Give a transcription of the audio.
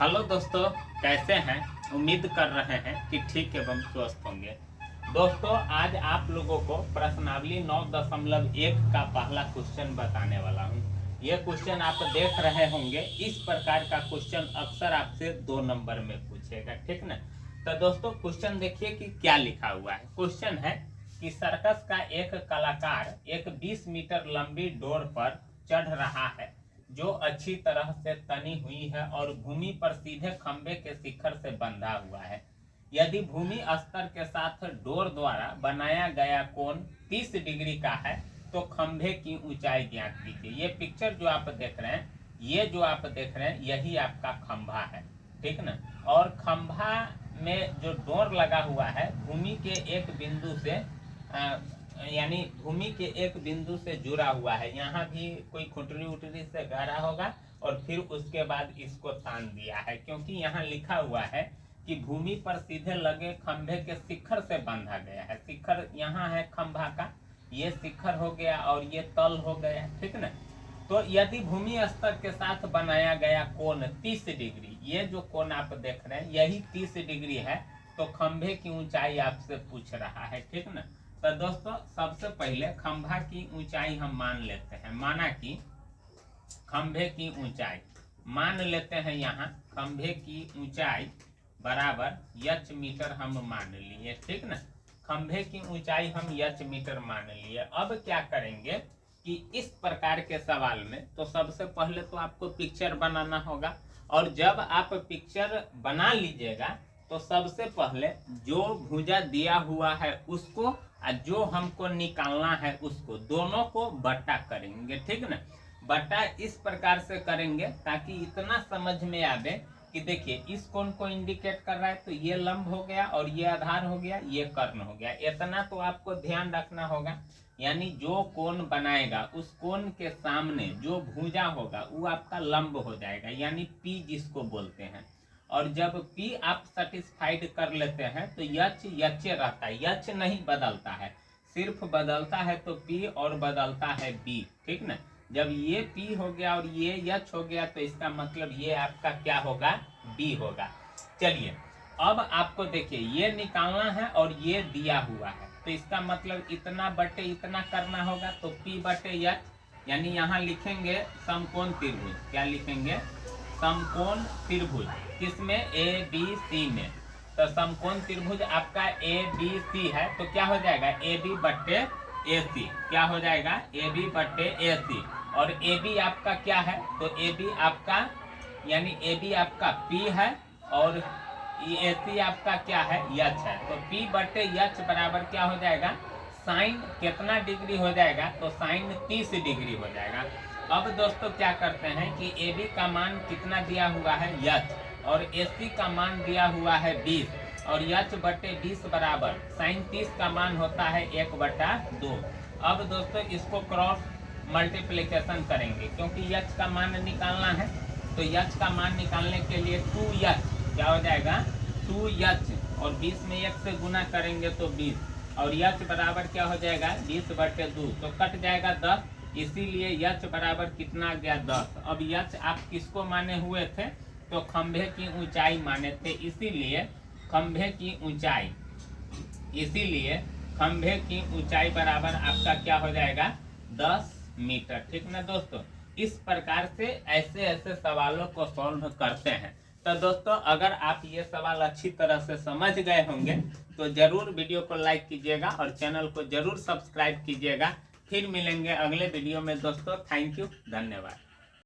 Hello दोस्तों, कैसे हैं। उम्मीद कर रहे हैं कि ठीक एवं स्वस्थ होंगे। दोस्तों, आज आप लोगों को प्रश्नावली 9.1 का पहला क्वेश्चन बताने वाला हूं। यह क्वेश्चन आप देख रहे होंगे। इस प्रकार का क्वेश्चन अक्सर आपसे 2 नंबर में पूछेगा, ठीक ना। तो दोस्तों, क्वेश्चन देखिए कि क्या लिखा हुआ है। क्वेश्चन है कि सर्कस का एक कलाकार एक 20 मीटर लंबी डोर पर चढ़ रहा है जो अच्छी तरह से तनी हुई है और भूमि पर सीधे खंभे के शिखर से बंधा हुआ है। यदि भूमि स्तर के साथ डोर द्वारा बनाया गया कोण 30 डिग्री का है तो खंभे की ऊंचाई ज्ञात कीजिए। ये पिक्चर जो आप देख रहे हैं, यही आपका खंभा है, ठीक ना। और खंभा में जो डोर लगा हुआ है भूमि के एक बिंदु से यानी भूमि के एक बिंदु से जुड़ा हुआ है। यहाँ भी कोई खुटरी उटरी से गाड़ा होगा और फिर उसके बाद इसको तान दिया है, क्योंकि यहाँ लिखा हुआ है कि भूमि पर सीधे लगे खंभे के शिखर से बांधा गया है। शिखर यहाँ है खंभा का, ये शिखर हो गया और ये तल हो गया, ठीक ना। तो यदि भूमि स्तर के साथ बनाया गया कोण 30 डिग्री, ये जो कोण आप देख रहे हैं यही 30 डिग्री है, तो खंभे की ऊंचाई आपसे पूछ रहा है, ठीक ना। तो दोस्तों, सबसे पहले खंभा की ऊंचाई हम मान लेते हैं। माना कि खंभे की ऊंचाई मान लेते हैं, यहाँ खंभे की ऊंचाई बराबर h मीटर हम मान लिए, ठीक ना। खंभे की ऊंचाई हम h मीटर मान लिए। अब क्या करेंगे कि इस प्रकार के सवाल में तो सबसे पहले तो आपको पिक्चर बनाना होगा, और जब आप पिक्चर बना लीजिएगा तो सबसे पहले जो भुजा दिया हुआ है उसको और जो हमको निकालना है उसको, दोनों को बट्टा करेंगे, ठीक ना। बट्टा इस प्रकार से करेंगे ताकि इतना समझ में आवे कि देखिए इस कोण को इंडिकेट कर रहा है, तो ये लंब हो गया और ये आधार हो गया, ये कर्ण हो गया। इतना तो आपको ध्यान रखना होगा। यानी जो कोण बनाएगा उस कोण के सामने जो भुजा होगा वो आपका लंब हो जाएगा, यानी P जिसको बोलते हैं। और जब P आप सेटिस्फाइड कर लेते हैं तो यच रहता है, यच नहीं बदलता है। सिर्फ बदलता है तो P और बदलता है B, ठीक ना। जब ये P हो गया और ये यच हो गया तो इसका मतलब ये आपका क्या होगा, B होगा। चलिए, अब आपको देखिए ये निकालना है और ये दिया हुआ है, तो इसका मतलब इतना बटे इतना करना होगा, तो P बटे यच, यानी यहाँ लिखेंगे समकोण त्रिभुज। क्या लिखेंगे, समकोण त्रिभुज। किसमें, ए बी सी में। तो समकोण त्रिभुज आपका ए बी सी है, तो क्या हो जाएगा, ए बी बट्टे ए सी। क्या हो जाएगा, ए बी बट्टे ए सी। और ए बी आपका क्या है, तो ए बी आपका यानी ए बी आपका P है और ए सी आपका क्या है, यच है। तो P बट्टे यच बराबर क्या हो जाएगा, साइन कितना डिग्री हो जाएगा, तो साइन 30 डिग्री हो जाएगा। अब दोस्तों क्या करते हैं कि ए बी का मान कितना दिया हुआ है, यच, और ए सी का मान दिया हुआ है 20, और यच बटे 20 बराबर साइन 30 का मान होता है 1/2। अब दोस्तों इसको क्रॉस मल्टीप्लिकेशन करेंगे, क्योंकि यच का मान निकालना है। तो यच का मान निकालने के लिए 2h क्या हो जाएगा, 2h, और 20 में 1 से गुना करेंगे तो 20, और यच बराबर क्या हो जाएगा, 20/2, तो कट जाएगा 10, इसीलिए यच बराबर कितना गया, 10। अब यच आप किसको माने हुए थे, तो खंभे की ऊंचाई माने थे, इसीलिए खंभे की ऊंचाई बराबर आपका क्या हो जाएगा, 10 मीटर, ठीक ना दोस्तों। इस प्रकार से ऐसे सवालों को सॉल्व करते हैं। तो दोस्तों, अगर आप ये सवाल अच्छी तरह से समझ गए होंगे तो जरूर वीडियो को लाइक कीजिएगा और चैनल को जरूर सब्सक्राइब कीजिएगा। फिर मिलेंगे अगले वीडियो में दोस्तों। थैंक यू, धन्यवाद।